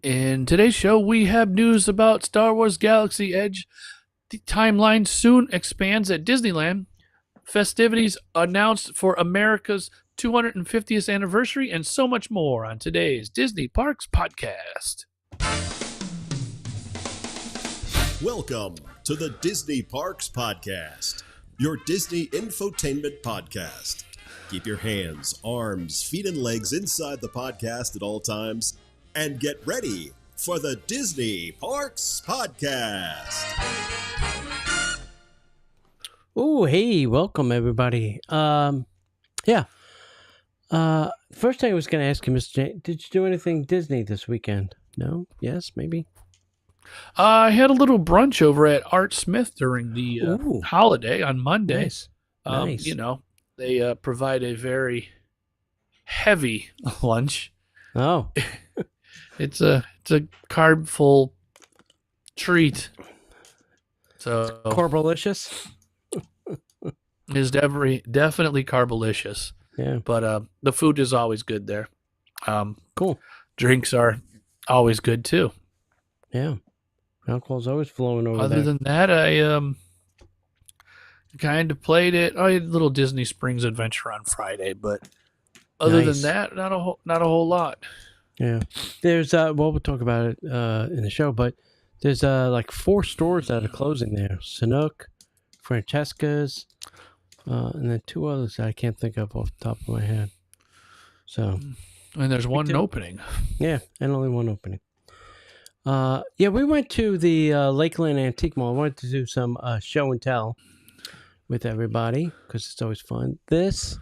In today's show, we have news about Star Wars Galaxy Edge. The timeline soon expands at Disneyland. Festivities announced for America's 250th anniversary, and so much more on today's Disney Parks podcast. Welcome to the Disney Parks Podcast, your Disney infotainment podcast. Keep your hands, arms, feet, and legs inside the podcast at all times, and get ready for the Disney Parks Podcast. Oh, hey, welcome everybody. First thing I was going to ask you, Mr. J, did you do anything Disney this weekend? No? Yes? Maybe? I had a little brunch over at Art Smith during the holiday on Monday. Nice. Nice. They provide a very heavy lunch. Oh. It's a carb full treat. So Carbolicious? It's definitely carbolicious. Yeah. But the food is always good there. Cool. Drinks are always good too. Yeah. Alcohol's always flowing over Other there. than that, I kind of played it. I had a little Disney Springs Adventure on Friday, but other than that, not a whole lot. Yeah. There's we'll talk about it in the show, but there's like 4 stores that are closing there. Sanook, Francesca's, and then 2 others that I can't think of off the top of my head. So, And there's one opening. Yeah, and only one opening. We went to the Lakeland Antique Mall. I wanted to do some show and tell with everybody because it's always fun. This,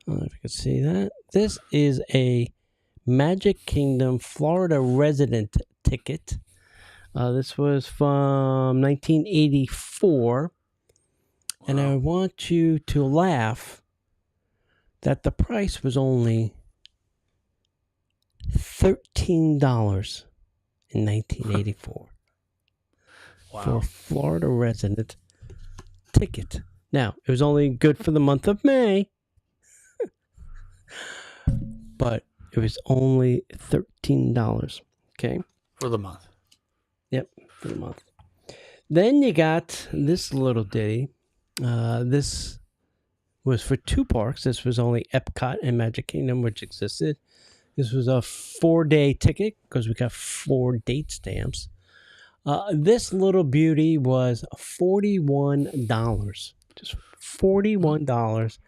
I don't know if you can see that. This is a Magic Kingdom Florida resident ticket. This was from 1984. Wow. And I want you to laugh that the price was only $13 in 1984 for a Florida resident ticket. Now, it was only good for the month of May, but it was only $13. Okay? For the month. Yep, for the month. Then you got this little ditty. This was for 2 parks. This was only Epcot and Magic Kingdom, which existed. This was a 4-day ticket because we got 4 date stamps. This little beauty was $41. Just $41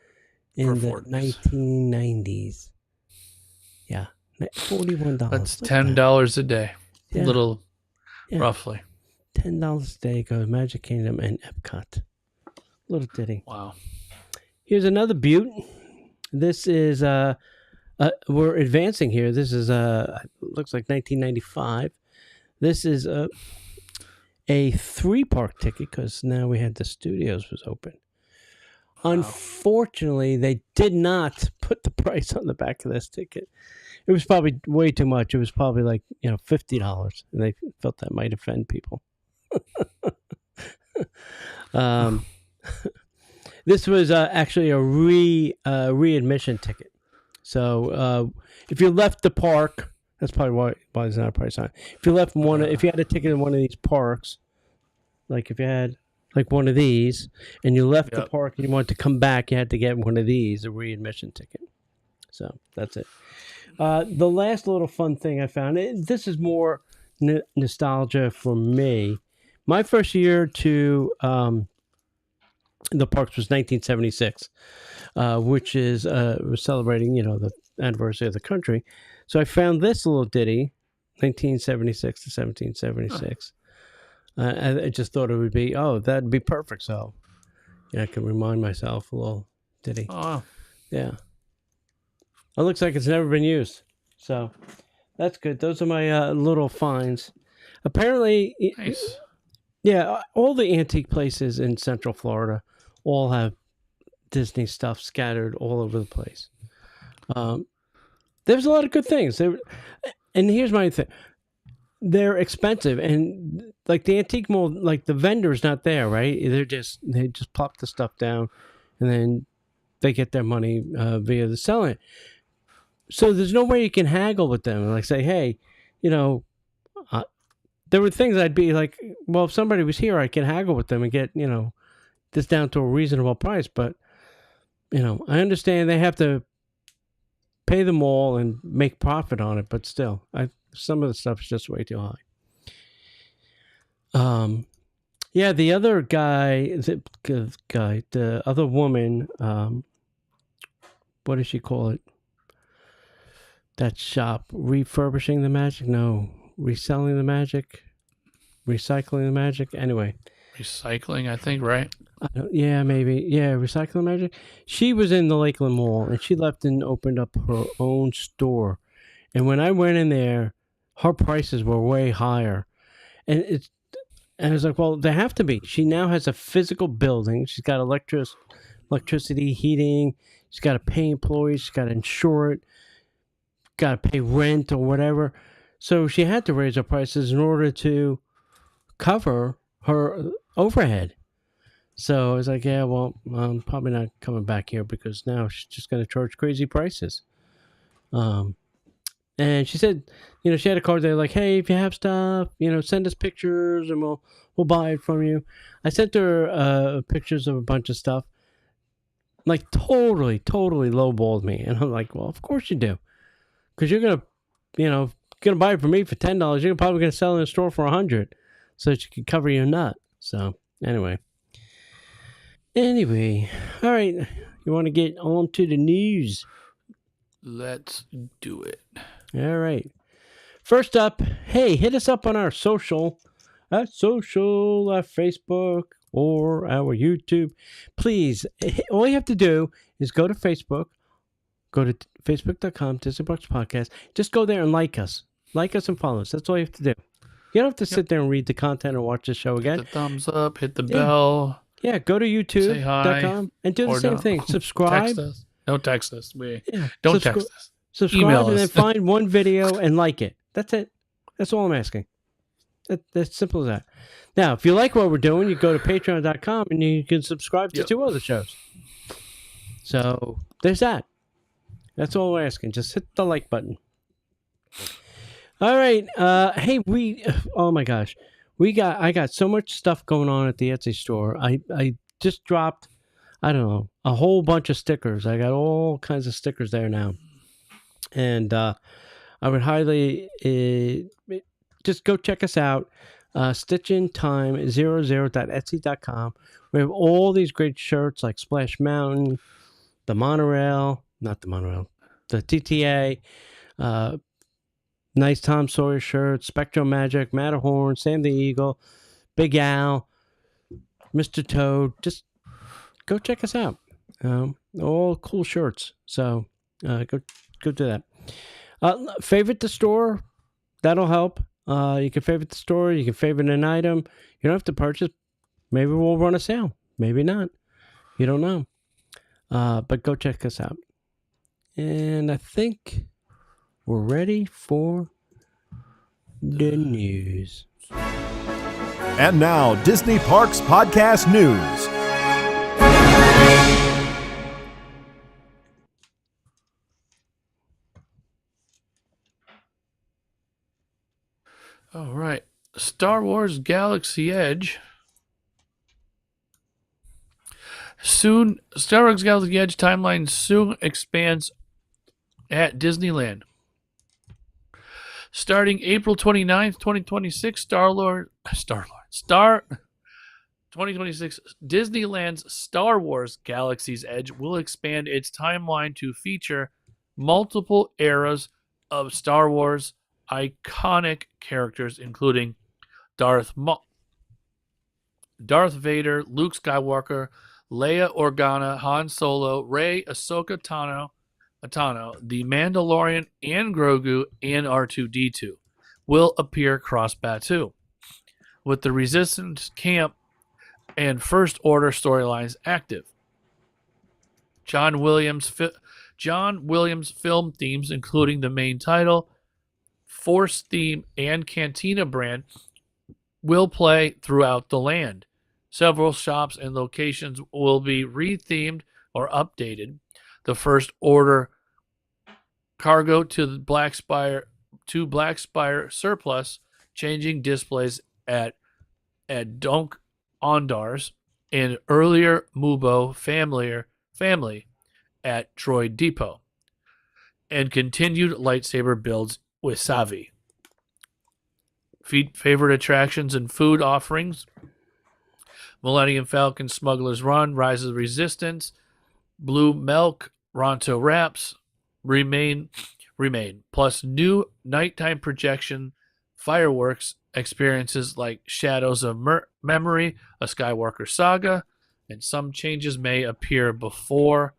in the 1990s. Yeah, $41. That's $10 a day. Yeah. Roughly. $10 a day goes Magic Kingdom and Epcot. Little ditty. Wow. Here's another beaut. This is we're advancing here. This is looks like 1995. This is a 3-park ticket because now we had the studios was open. Wow. Unfortunately, they did not put the price on the back of this ticket. It was probably way too much. It was probably like $50, and they felt that might offend people. This was actually a readmission ticket. So if you left the park, that's probably why there's not a price on it. If you left if you had a ticket in one of these parks, like if you had like one of these, and you left the park and you wanted to come back, you had to get one of these, a readmission ticket. So that's it. The last little fun thing I found, this is more nostalgia for me. My first year to the parks was 1976, which is was celebrating, the anniversary of the country. So I found this little ditty, 1976 to 1776. I just thought it would be, that'd be perfect. So I can remind myself a little ditty. Oh, yeah. It looks like it's never been used. So that's good. Those are my little finds. Apparently, nice. Yeah, all the antique places in Central Florida all have Disney stuff scattered all over the place. There's a lot of good things. And here's my thing. They're expensive, and like the antique mall, like the vendor's not there, right? They just plop the stuff down, and then they get their money via the selling. So there's no way you can haggle with them and like say, hey, there were things I'd be like, well, if somebody was here, I could haggle with them and get, this down to a reasonable price. But, I understand they have to pay them all and make profit on it, but still, some of the stuff is just way too high. Yeah, the other the other woman, what does she call it? That shop, refurbishing the magic? No, reselling the magic, recycling the magic. Anyway, Recycling, I think, right? Yeah, maybe. Yeah, recycling magic. She was in the Lakeland Mall, and she left and opened up her own store. And when I went in there, her prices were way higher, and I was like, well, they have to be. She now has a physical building. She's got electricity, heating. She's got to pay employees. She's got to insure it. Got to pay rent or whatever. So she had to raise her prices in order to cover her overhead. So I was like, yeah, well, I'm probably not coming back here because now she's just going to charge crazy prices. And she said, she had a card there like, hey, if you have stuff, send us pictures and we'll buy it from you. I sent her pictures of a bunch of stuff. Like totally lowballed me. And I'm like, well, of course you do. Because you're going to buy it from me for $10. You're probably going to sell it in a store for $100 so that you can cover your nut. So anyway, all right. You want to get on to the news? Let's do it. All right. First up, hey, hit us up on our social, at Facebook, or our YouTube. Please, all you have to do is go to Facebook, go to facebook.com, Disney Parks Podcast. Just go there and like us. Like us and follow us. That's all you have to do. You don't have to sit there and read the content or watch the show again. Hit the thumbs up, hit the bell. Yeah, go to youtube.com and do the same thing. Subscribe. Text us. Don't text us. Don't text us. Subscribe Email and us. then find one video and like it. That's it. That's all I'm asking. That's simple as that. Now, if you like what we're doing, you go to patreon.com and you can subscribe to 2 other shows. So there's that. That's all we're asking. Just hit the like button. All right. Hey, oh my gosh. I got so much stuff going on at the Etsy store. I just dropped, I don't know, a whole bunch of stickers. I got all kinds of stickers there now. And I would highly just go check us out. StitchingTime00.etsy.com. We have all these great shirts like Splash Mountain, the TTA, nice Tom Sawyer shirt, Spectro Magic, Matterhorn, Sam the Eagle, Big Al, Mr. Toad. Just go check us out. All cool shirts. So go do that. Favorite the store. That'll help. You can favorite the store. You can favorite an item. You don't have to purchase. Maybe we'll run a sale. Maybe not. You don't know. But go check us out. And I think we're ready for the news. And now, Disney Parks Podcast News. All right. Star Wars Galaxy Edge. Star Wars Galaxy Edge timeline soon expands at Disneyland. Starting April 29th, 2026, 2026, Disneyland's Star Wars Galaxy's Edge will expand its timeline to feature multiple eras of Star Wars iconic characters, including Darth Vader, Luke Skywalker, Leia Organa, Han Solo, Rey, Ahsoka Tano, the Mandalorian, and Grogu, and R2-D2 will appear cross-Batuu, with the Resistance Camp and First Order storylines active. John Williams film themes, including the main title, Force theme, and Cantina brand, will play throughout the land. Several shops and locations will be rethemed or updated. The First Order cargo to Black Spire surplus changing displays at Donk Ondars and earlier Mubo family at Droid Depot, and continued lightsaber builds with Savi. Favorite attractions and food offerings: Millennium Falcon Smuggler's Run, Rise of the Resistance, Blue Milk, Ronto Wraps, Remain, plus new nighttime projection fireworks experiences like Shadows of Memory, A Skywalker Saga, and some changes may appear before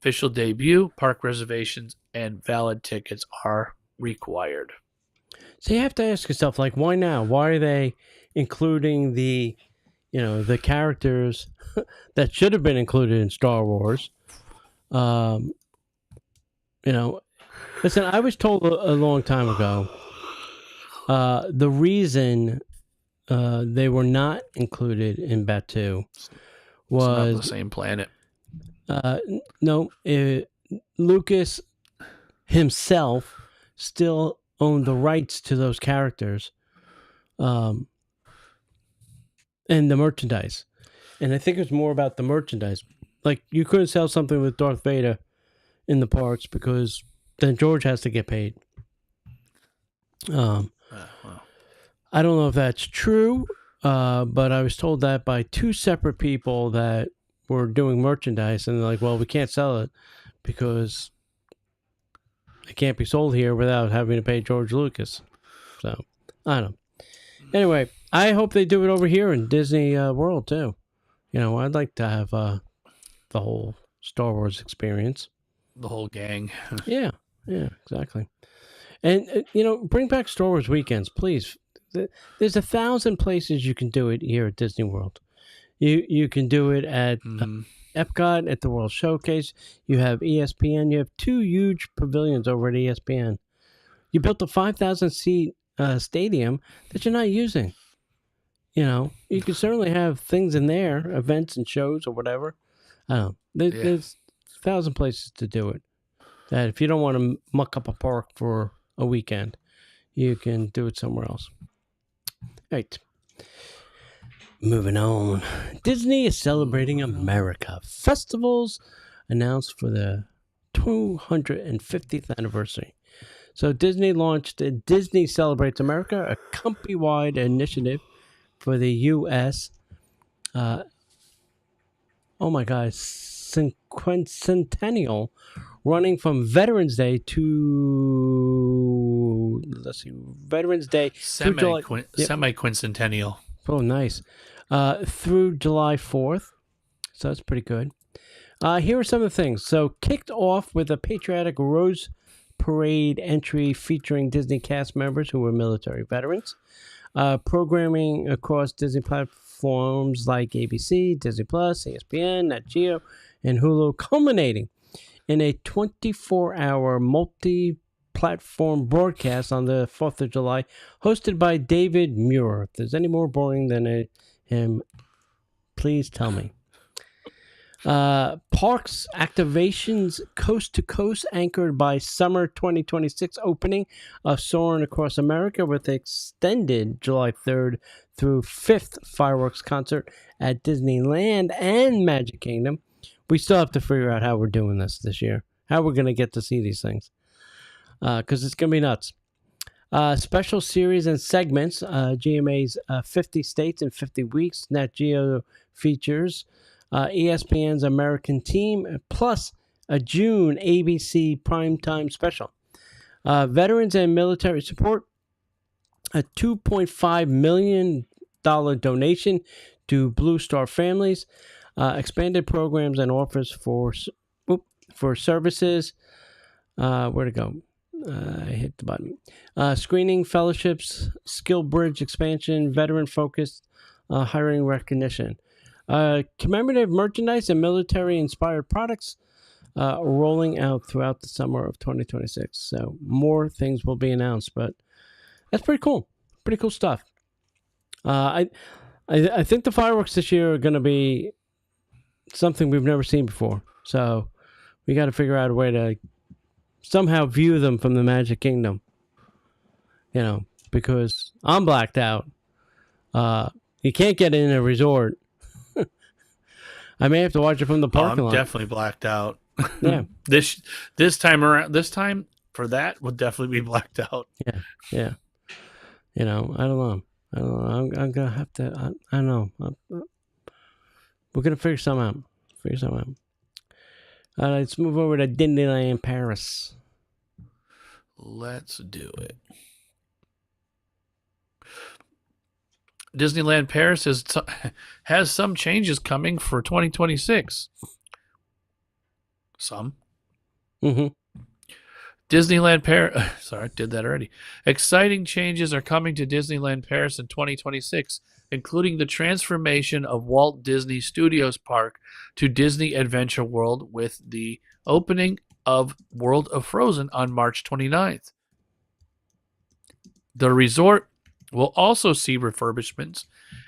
official debut. Park reservations and valid tickets are required. So you have to ask yourself, like, why now? Why are they including the characters that should have been included in Star Wars? Listen, I was told a long time ago the reason they were not included in Batuu was It's not the same planet. No, Lucas himself still owned the rights to those characters and the merchandise. And I think it was more about the merchandise. Like, you couldn't sell something with Darth Vader in the parks because then George has to get paid. Wow. I don't know if that's true, but I was told that by two separate people that were doing merchandise, and they're like, well, we can't sell it because it can't be sold here without having to pay George Lucas. So, I don't know. Anyway, I hope they do it over here in Disney World, too. I'd like to have the whole Star Wars experience. The whole gang. Yeah, exactly. And, bring back Star Wars weekends, please. There's 1,000 places you can do it here at Disney World. You can do it at Epcot, at the World Showcase. You have ESPN. You have 2 huge pavilions over at ESPN. You built a 5,000-seat stadium that you're not using. You can certainly have things in there, events and shows or whatever. I don't know. There's 1,000 places to do it. That if you don't want to muck up a park for a weekend, you can do it somewhere else. Right. Moving on. Disney is celebrating America. Festivals announced for the 250th anniversary. So Disney launched Disney Celebrates America, a company-wide initiative for the U.S. Oh my God, Centennial, running from Veterans Day to Veterans Day semi-quincentennial. Oh, nice. Through July 4th. So that's pretty good. Here are some of the things. So kicked off with a patriotic Rose Parade entry featuring Disney cast members who were military veterans. Programming across Disney platforms like ABC, Disney Plus, ESPN, Nat Geo, and Hulu, culminating in a 24-hour multi-platform broadcast on the 4th of July, hosted by David Muir. If there's any more boring than him, please tell me. Parks activations coast to coast, anchored by summer 2026 opening of Soarin' Across America with extended July 3rd through 5th fireworks concert at Disneyland and Magic Kingdom. We still have to figure out how we're doing this year, how we're going to get to see these things, because it's going to be nuts. Special series and segments, GMA's 50 States in 50 Weeks, Nat Geo features, ESPN's American Team, plus a June ABC primetime special. Veterans and military support, a $2.5 million donation to Blue Star families, expanded programs and offers for services. Where to go? I hit the button. Screening, fellowships, skill bridge expansion, veteran-focused hiring recognition. Commemorative merchandise and military-inspired products rolling out throughout the summer of 2026. So more things will be announced, but that's pretty cool. Pretty cool stuff. I think the fireworks this year are going to be something we've never seen before. So we got to figure out a way to somehow view them from the Magic Kingdom. because I'm blacked out. You can't get in a resort. I may have to watch it from the parking I'm lot. definitely blacked out. Yeah. This time for that would definitely be blacked out. Yeah. I don't know. I'm gonna have to. I don't know. We're gonna figure something out. Let's move over to Disneyland Paris. Let's do it. Disneyland Paris has some changes coming for 2026. Some. Mm-hmm. Disneyland Paris. Sorry, I did that already. Exciting changes are coming to Disneyland Paris in 2026, including the transformation of Walt Disney Studios Park to Disney Adventure World with the opening of World of Frozen on March 29th. The resort will also see refurbishments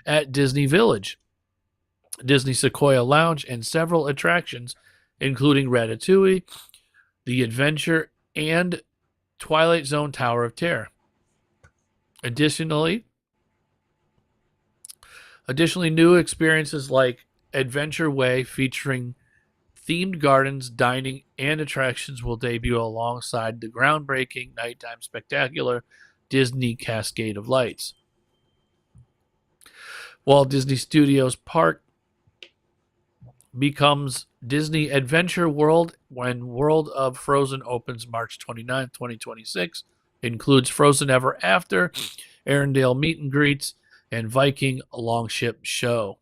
at Disney Village, Disney Sequoia Lounge, and several attractions, including Ratatouille, The Adventure, and Twilight Zone Tower of Terror. Additionally, new experiences like Adventure Way featuring themed gardens, dining, and attractions will debut alongside the groundbreaking nighttime spectacular Disney Cascade of Lights. Walt Disney Studios Park becomes Disney Adventure World when World of Frozen opens March 29, 2026. Includes Frozen Ever After, Arendelle meet and greets, and Viking Longship show.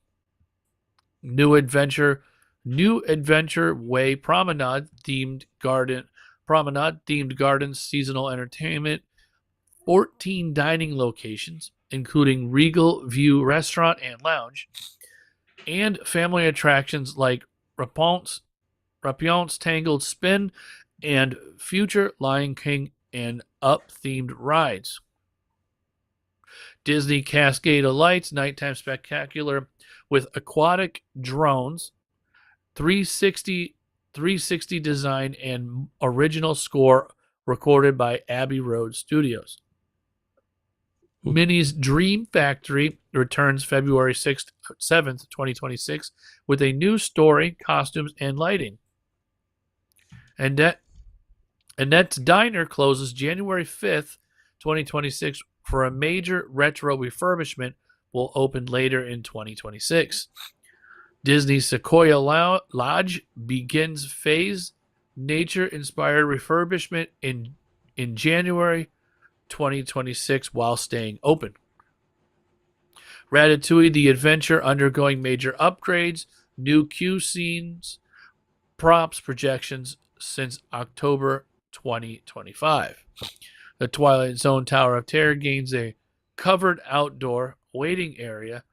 New Adventure Way Promenade themed gardens, seasonal entertainment, 14 dining locations, including Regal View Restaurant and Lounge, and family attractions like Rapunzel's Tangled Spin and future Lion King and Up themed rides. Disney Cascade of Lights nighttime spectacular with aquatic drones, 360 design, and original score recorded by Abbey Road Studios. Minnie's Dream Factory returns February 7th, 2026, with a new story, costumes, and lighting. Annette's Diner closes January 5th, 2026, for a major retro refurbishment will open later in 2026. Disney Sequoia Lodge begins phased nature-inspired refurbishment in January 2026 while staying open. Ratatouille The Adventure undergoing major upgrades, new queue scenes, props, projections since October 2025. The Twilight Zone Tower of Terror gains a covered outdoor waiting area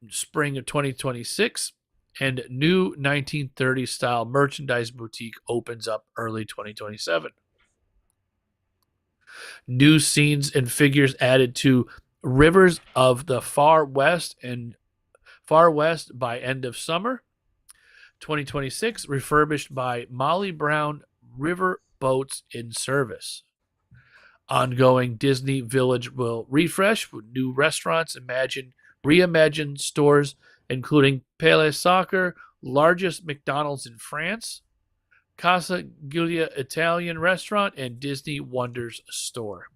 in spring of 2026, and new 1930s style merchandise boutique opens up early 2027. New scenes and figures added to Rivers of the Far West by end of summer 2026, refurbished by Molly Brown River Boats in Service. Ongoing Disney Village will refresh with new restaurants, reimagined stores, including Pele Soccer, largest McDonald's in France, Casa Giulia Italian restaurant, and Disney Wonders store.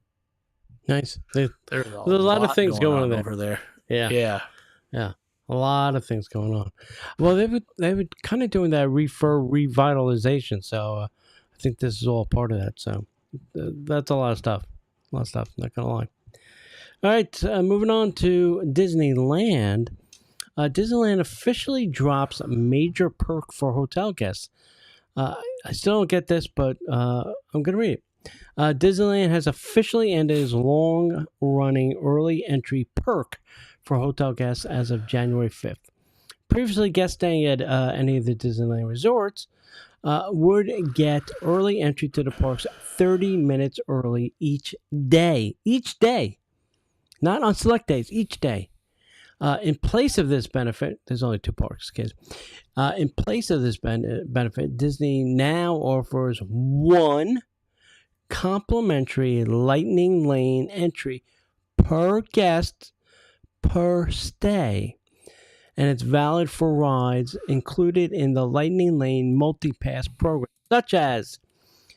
Nice. There's a lot of things going on over there. Yeah. A lot of things going on. Well, they were kind of doing that revitalization, so I think this is all part of that. So that's a lot of stuff. Not gonna lie. All right, moving on to Disneyland. Disneyland officially drops a major perk for hotel guests. I still don't get this, but I'm going to read it. Disneyland has officially ended its long-running early entry perk for hotel guests as of January 5th. Previously, guests staying at any of the Disneyland resorts would get early entry to the parks 30 minutes early each day. Not on select days, each day. In place of this benefit, there's only two parks, kids. In place of this benefit, Disney now offers one complimentary Lightning Lane entry per guest per stay, and it's valid for rides included in the Lightning Lane multi-pass program, such as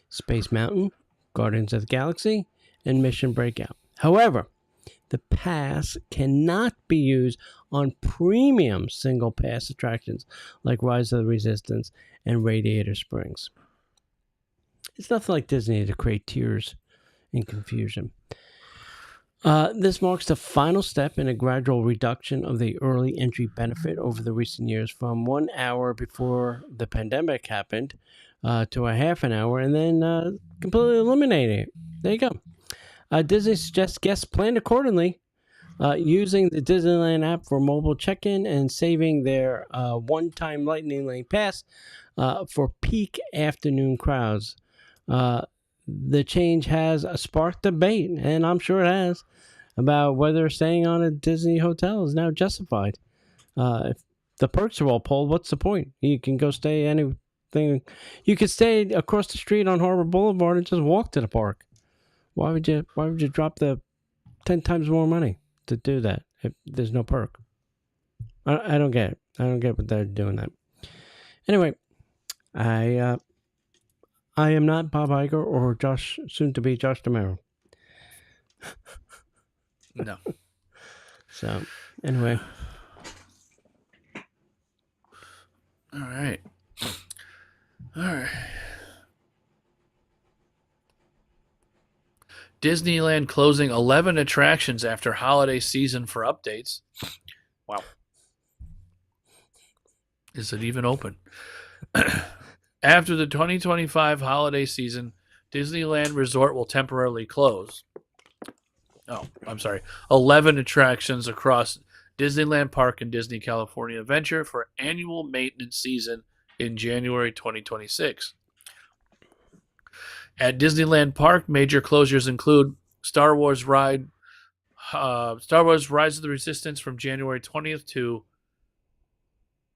Space Mountain, Guardians of the Galaxy, and Mission Breakout. However, the pass cannot be used on premium single pass attractions like Rise of the Resistance and Radiator Springs. It's nothing like Disney to create tears and confusion. This marks the final step in a gradual reduction of the early entry benefit over the recent years from 1 hour before the pandemic happened to a half an hour and then completely eliminating it. There you go. Disney suggests guests plan accordingly using the Disneyland app for mobile check-in and saving their one-time Lightning Lane pass for peak afternoon crowds. The change has sparked debate, and I'm sure it has, about whether staying on a Disney hotel is now justified. If the perks are all pulled, what's the point? You can go stay anything. You could stay across the street on Harbor Boulevard and just walk to the park. Why would you drop the 10 times more money to do that if there's no perk? I don't get it. I don't get what they're doing that. Anyway, I am not Bob Iger or soon to be Josh DeMero. No. So, anyway. All right. Disneyland closing 11 attractions after holiday season for updates. Wow. Is it even open? After the 2025 holiday season, Disneyland Resort will temporarily close. 11 attractions across Disneyland Park and Disney California Adventure for annual maintenance season in January 2026. At Disneyland Park, major closures include Star Wars Rise of the Resistance from January 20th to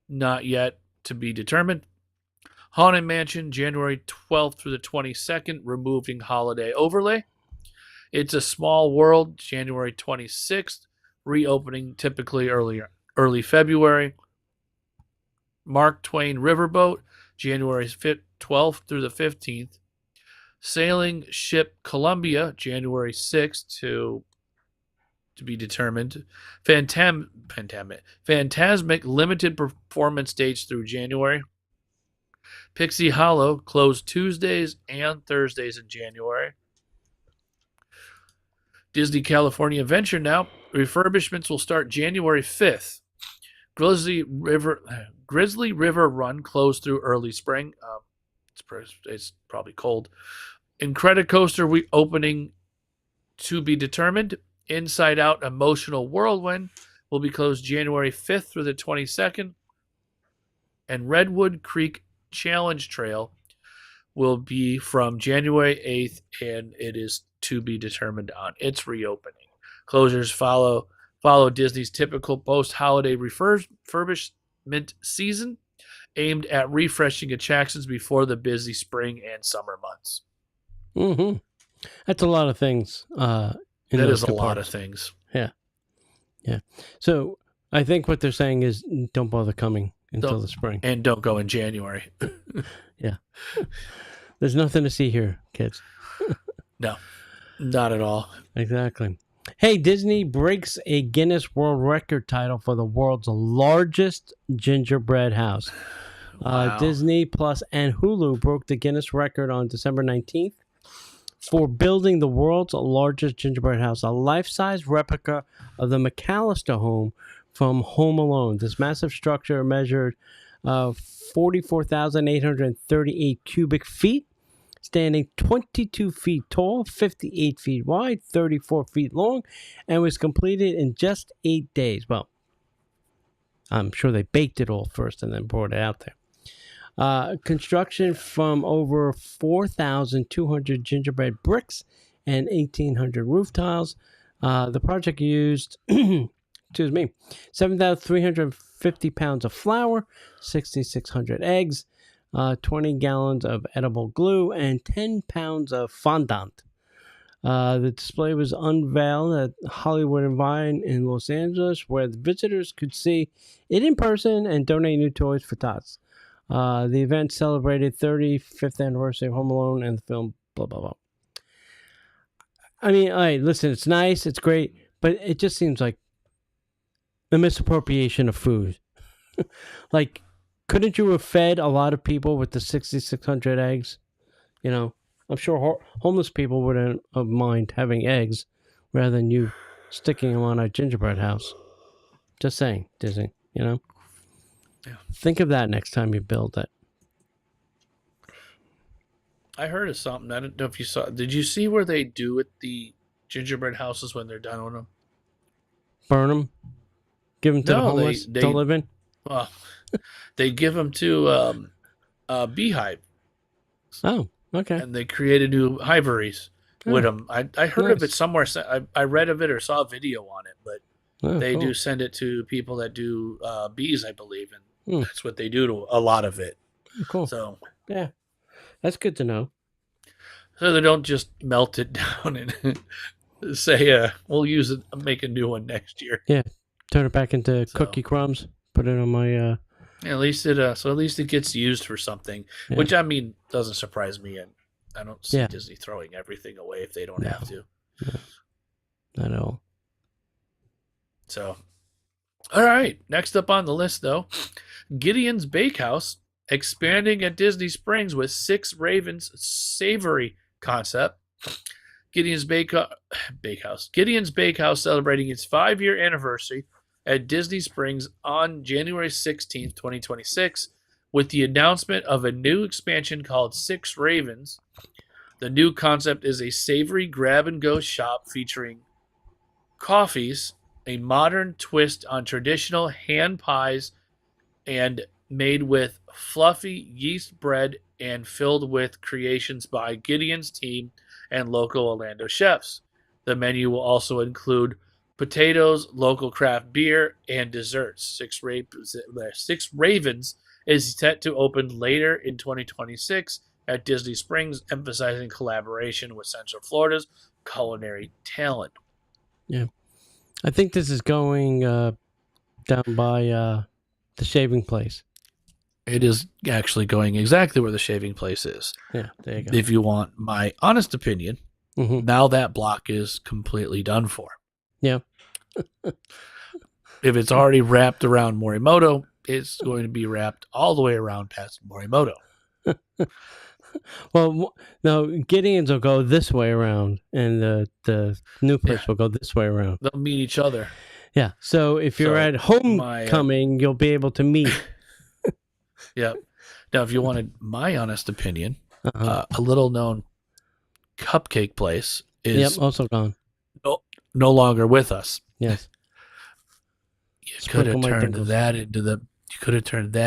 not yet to be determined. Haunted Mansion, January 12th through the 22nd, removing holiday overlay. It's a Small World, January 26th, reopening typically early February. Mark Twain Riverboat, January 12th through the 15th. Sailing Ship Columbia, January 6th to be determined. Phantasmic limited performance dates through January. Pixie Hollow closed Tuesdays and Thursdays in January. Disney California Adventure now. Refurbishments will start January 5th. Grizzly River Run closed through early spring. It's probably cold. Incredicoaster reopening to be determined. Inside Out Emotional Whirlwind will be closed January 5th through the 22nd. And Redwood Creek Challenge Trail will be from January 8th, and it is to be determined on its reopening. Closures follow Disney's typical post-holiday refurbishment season, aimed at refreshing attractions before the busy spring and summer months. Mm-hmm. That's a lot of things. That is a lot of things. Yeah. So I think what they're saying is don't bother coming until the spring. And don't go in January. Yeah. There's nothing to see here, kids. No, not at all. Exactly. Hey, Disney breaks a Guinness World Record title for the world's largest gingerbread house. Wow. Disney Plus and Hulu broke the Guinness record on December 19th for building the world's largest gingerbread house, a life-size replica of the McAllister home from Home Alone. This massive structure measured 44,838 cubic feet, standing 22 feet tall, 58 feet wide, 34 feet long, and was completed in just 8 days. Well, I'm sure they baked it all first and then brought it out there. Construction from over 4,200 gingerbread bricks and 1,800 roof tiles. The project used 7,350 pounds of flour, 6,600 eggs, 20 gallons of edible glue, and 10 pounds of fondant. The display was unveiled at Hollywood and Vine in Los Angeles, where the visitors could see it in person and donate new toys for tots. The event celebrated 35th anniversary of Home Alone and the film, blah, blah, blah. I mean, all right, listen, it's nice, it's great, but it just seems like a misappropriation of food. Like, couldn't you have fed a lot of people with the 6,600 eggs? You know, I'm sure homeless people wouldn't mind having eggs rather than you sticking them on a gingerbread house. Just saying, Disney, you know? Yeah. Think of that next time you build it. I heard of something. I don't know if you saw. Did you see where they do with the gingerbread houses when they're done with them? Burn them? Give them to the No, homeless they to live in? well, they give them to a beehive, Oh, okay. and they created new hiveries with them. I heard of it Nice. somewhere. I read of it or saw a video on it, but Oh, they cool. do send it to people that do bees, I believe, and Hmm. that's what they do to a lot of it. Cool. So Yeah, that's good to know. So they don't just melt it down and say, we'll use it, make a new one next year. Yeah, turn it back into So- cookie crumbs. Put it on my. At least it gets used for something, Yeah. which I mean doesn't surprise me, and I don't see Yeah. Disney throwing everything away if they don't No. have to. Not at all. So, all right, next up on the list though, Gideon's Bakehouse expanding at Disney Springs with 6 Ravens savory concept. Gideon's Bakehouse celebrating its 5-year anniversary at Disney Springs on January 16th, 2026, with the announcement of a new expansion called 6 Ravens. The new concept is a savory grab-and-go shop featuring coffees, a modern twist on traditional hand pies, and made with fluffy yeast bread and filled with creations by Gideon's team and local Orlando chefs. The menu will also include potatoes, local craft beer, and desserts. Six Ravens is set to open later in 2026 at Disney Springs, emphasizing collaboration with Central Florida's culinary talent. I think this is going down by the shaving place. It is actually going exactly where the shaving place is. Yeah, there you go. If you want my honest opinion, Mhm. now that block is completely done for. Yeah. If it's already wrapped around Morimoto, it's going to be wrapped all the way around past Morimoto. Well, no, Gideon's will go this way around, and the new place will go this way around. They'll meet each other. Yeah. So if you're So, at homecoming, you'll be able to meet. Yep. Now, if you wanted my honest opinion, Uh-huh. a little known cupcake place Yep. is Also gone. no longer with us. Yes. You could Sprinkle have my turned dimples. that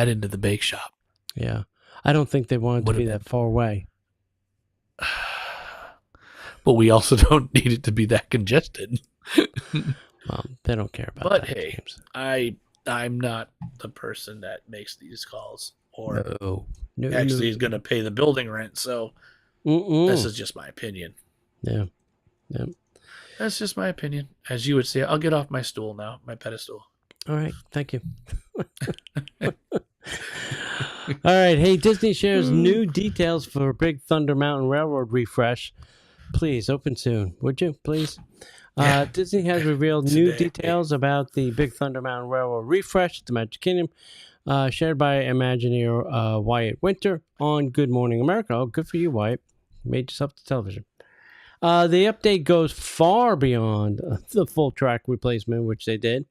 into the bake shop. Yeah. I don't think they wanted to Would've be that far away. But we also don't need it to be that congested. Well, they don't care about But that. hey, James. I'm not the person that makes these calls or No. actually is going to pay the building rent. So this is just my opinion. Yeah. Yeah. That's just my opinion. As you would say, I'll get off my stool now, my pedestal. All right. Thank you. All right. Hey, Disney shares new details for Big Thunder Mountain Railroad refresh. Please open soon, would you? Please. Yeah. Disney has revealed new Today. details about the Big Thunder Mountain Railroad refresh at the Magic Kingdom, shared by Imagineer Wyatt Winter on Good Morning America. Oh, good for you, Wyatt. Made yourself to television. The update goes far beyond the full track replacement, which they did,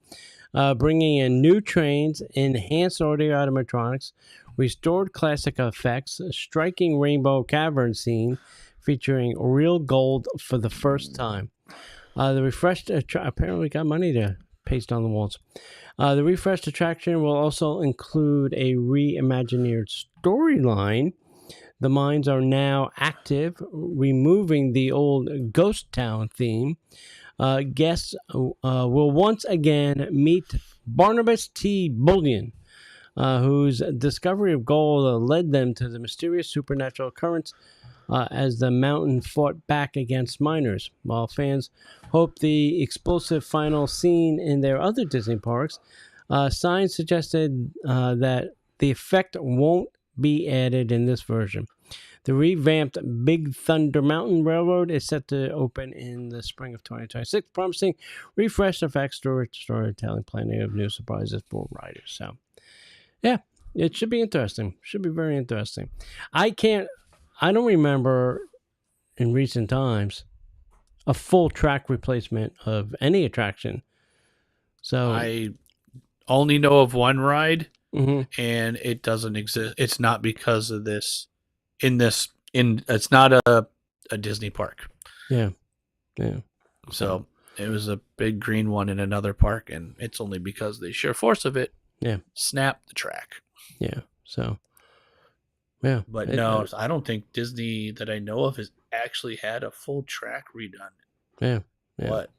bringing in new trains, enhanced audio animatronics, restored classic effects, a striking rainbow cavern scene featuring real gold for the first time. The refreshed apparently got money to paste on the walls. The refreshed attraction will also include a reimagineered storyline. The mines are now active, removing the old ghost town theme. Guests will once again meet Barnabas T. Bullion, whose discovery of gold led them to the mysterious supernatural occurrence as the mountain fought back against miners. While fans hope the explosive final scene in their other Disney parks, signs suggested that the effect won't be added in this version. The revamped Big Thunder Mountain Railroad is set to open in the spring of 2026, promising refreshed effects, storytelling, plenty of new surprises for riders. So, yeah, it should be interesting. Should be very interesting. I don't remember in recent times a full track replacement of any attraction. So I only know of one ride, mhm. and it doesn't exist. It's not because of this. It's not a Disney park. Yeah. So it was a big green one in another park, and it's only because the sheer force of it. Yeah. Snapped the track. Yeah. So. Yeah. But no, I don't think Disney that I know of has actually had a full track redone. Yeah. What?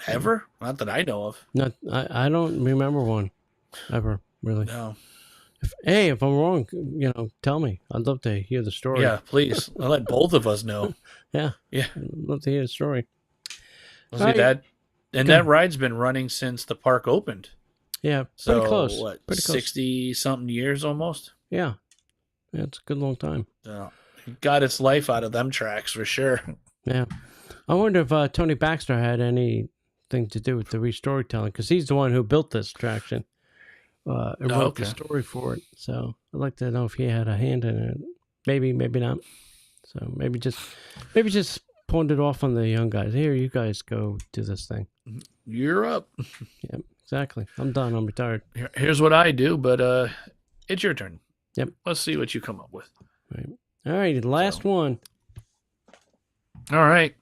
Ever? Not that I know of. Not. I don't remember one ever really. No. If I'm wrong, tell me. I'd love to hear the story. Yeah, please. I'll let both of us know. Yeah. Yeah. I'd love to hear the story. We'll see that. And that ride's been running since the park opened. Yeah. So, pretty close. What, pretty close. 60-something years almost? Yeah. It's a good long time. So, it got its life out of them tracks for sure. Yeah. I wonder if Tony Baxter had anything to do with the restorytelling, because he's the one who built this attraction. And wrote the story for it. So I'd like to know if he had a hand in it. Maybe, maybe not. So maybe just pawned it off on the young guys. Here, you guys go do this thing. You're up. Yep, exactly. I'm done. I'm retired. Here's what I do, but it's your turn. Yep. Let's see what you come up with. Right. All right, last one. All right.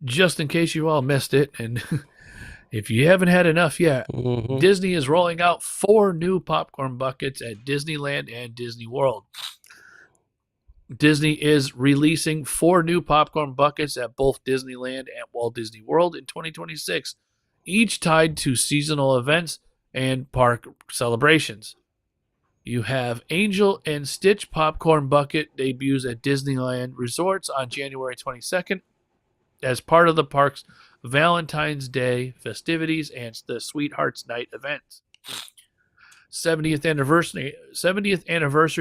Just in case you all missed it, and if you haven't had enough yet, Disney is rolling out 4 new popcorn buckets at Disneyland and Disney World. Disney is releasing 4 new popcorn buckets at both Disneyland and Walt Disney World in 2026, each tied to seasonal events and park celebrations. You have Angel and Stitch popcorn bucket debuts at Disneyland Resorts on January 22nd as part of the park's Valentine's Day festivities and the Sweethearts Night event. 70th anniversary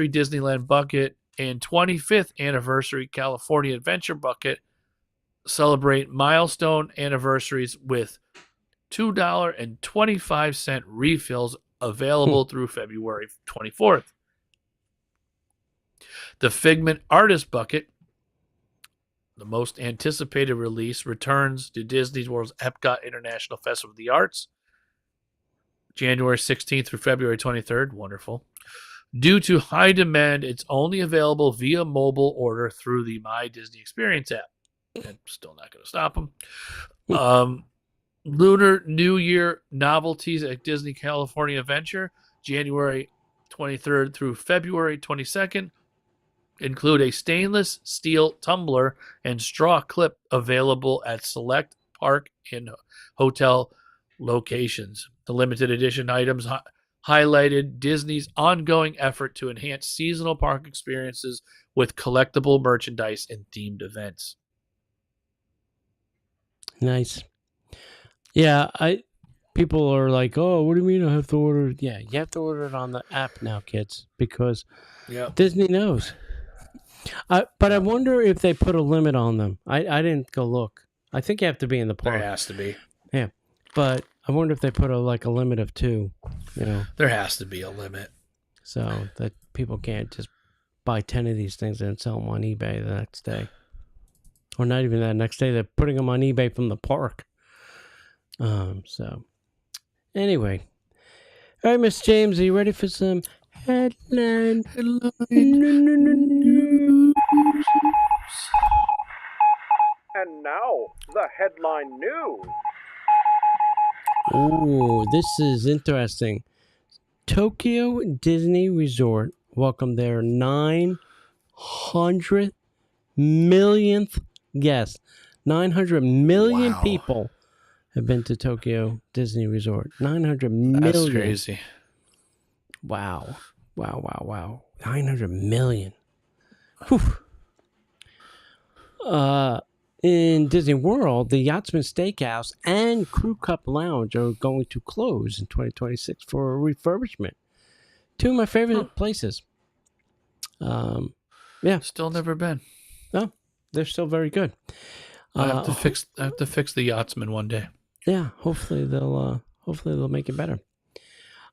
Disneyland bucket and 25th anniversary California Adventure bucket celebrate milestone anniversaries with $2.25 refills available through February 24th. The Figment Artist bucket, the most anticipated release, returns to Disney World's Epcot International Festival of the Arts, January 16th through February 23rd. Wonderful. Due to high demand, it's only available via mobile order through the My Disney Experience app. And still not going to stop them. Lunar New Year novelties at Disney California Adventure, January 23rd through February 22nd. Include a stainless steel tumbler and straw clip available at select park and hotel locations. The limited edition items highlighted Disney's ongoing effort to enhance seasonal park experiences with collectible merchandise and themed events. Nice. Yeah, people are like, "Oh, what do you mean I have to order?" Yeah, you have to order it on the app now, kids, because Disney knows. But I wonder if they put a limit on them. I didn't go look. I think you have to be in the park. There has to be. Yeah, but I wonder if they put a limit of 2. There has to be a limit, so that people can't just buy 10 of these things and sell them on eBay the next day, or not even that next day. They're putting them on eBay from the park. So anyway, all right, Miss James, are you ready for some headline news? And now, the headline news. Oh, this is interesting. Tokyo Disney Resort welcomed their 900 millionth guest. 900 million people have been to Tokyo Disney Resort. 900 million. That's crazy. Wow. 900 million. In Disney World, the Yachtsman Steakhouse and Crew Cup Lounge are going to close in 2026 for refurbishment. Two of my favorite places. Yeah, Still never been. no, they're still very good. I have to fix the Yachtsman one day. Yeah, hopefully they'll make it better.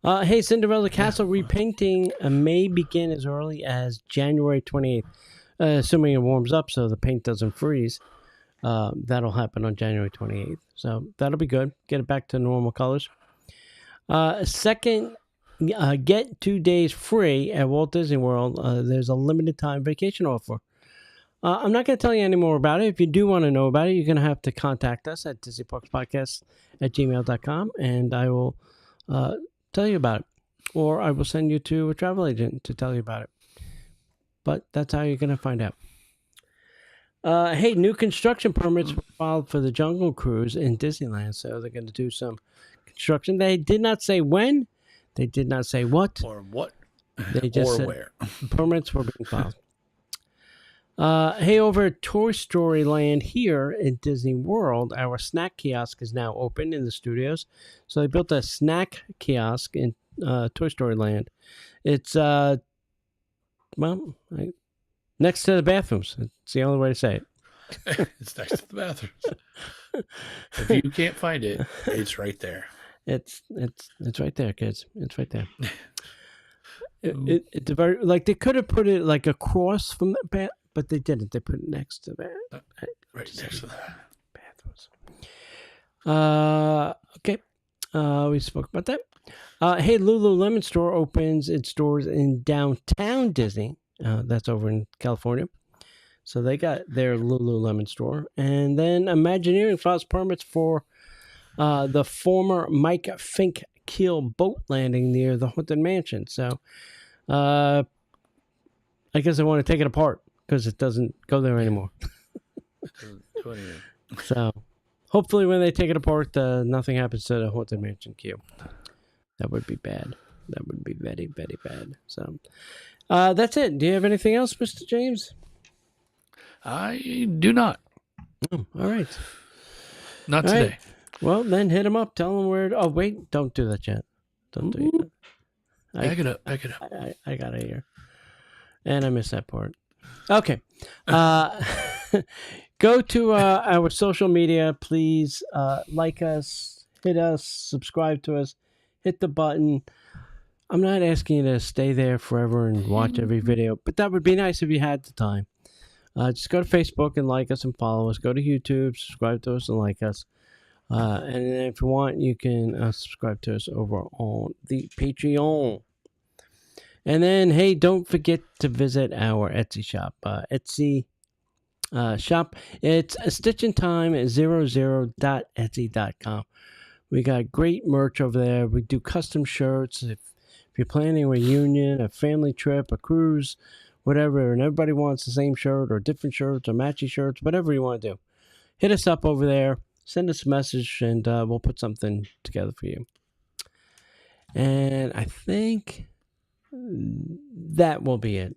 Hey, Cinderella Castle repainting may begin as early as January 28th, assuming it warms up so the paint doesn't freeze. That'll happen on January 28th, so that'll be good. Get it back to normal colors. Second, get 2 days free at Walt Disney World. There's a limited time vacation offer. I'm not going to tell you any more about it. If you do want to know about it, you're going to have to contact us at DisneyParksPodcast@gmail.com, and I will tell you about it. Or I will send you to a travel agent to tell you about it. But that's how you're going to find out. Hey, new construction permits were filed for the Jungle Cruise in Disneyland, so they're going to do some construction. They did not say when. They did not say what. Or what? They just said where. Permits were being filed. Hey, over at Toy Story Land here in Disney World, our snack kiosk is now open in the studios. So they built a snack kiosk in Toy Story Land. It's next to the bathrooms. It's the only way to say it. It's next to the bathrooms. If you can't find it, it's right there. It's right there, kids. It's right there. It's a very they could have put it like across from the bath, but they didn't. They put it next to the Right next to the bathrooms. Okay. We spoke about that. Hey, Lululemon store opens its doors in downtown Disney. That's over in California. So they got their Lululemon store. And then Imagineering files permits for the former Mike Fink Keel boat landing near the Haunted Mansion. So I guess I want to take it apart because it doesn't go there anymore. So hopefully when they take it apart, nothing happens to the Haunted Mansion queue. That would be bad. That would be very, very bad. So that's it. Do you have anything else, Mr. James? I do not. Oh, all right. Not All today. right. Well, then hit him up. Tell him where. Oh, wait. Don't do that yet. Don't do it. Back it up. Back it up. I got it here. And I missed that part. Okay. Go to our social media. Please like us, hit us, subscribe to us, hit the button. I'm not asking you to stay there forever and watch every video, but that would be nice if you had the time. Just go to Facebook and like us and follow us. Go to YouTube, subscribe to us and like us. And then if you want, you can subscribe to us over on the Patreon. And then, hey, don't forget to visit our Etsy shop. Etsy shop. It's stitchintime00.etsy.com. We got great merch over there. We do custom shirts. If you're planning a reunion, a family trip, a cruise, whatever, and everybody wants the same shirt or different shirts or matchy shirts, whatever you want to do, hit us up over there. Send us a message, and we'll put something together for you. And I think that will be it.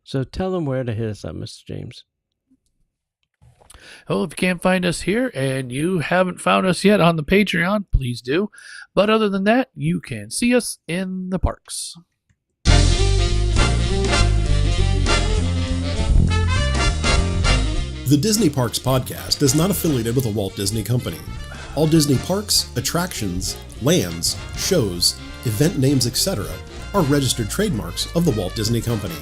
So tell them where to hit us up, Mr. James. Well, if you can't find us here and you haven't found us yet on the Patreon, please do. But other than that, you can see us in the parks. The Disney Parks Podcast is not affiliated with the Walt Disney Company. All Disney parks, attractions, lands, shows, event names, etc. are registered trademarks of the Walt Disney Company.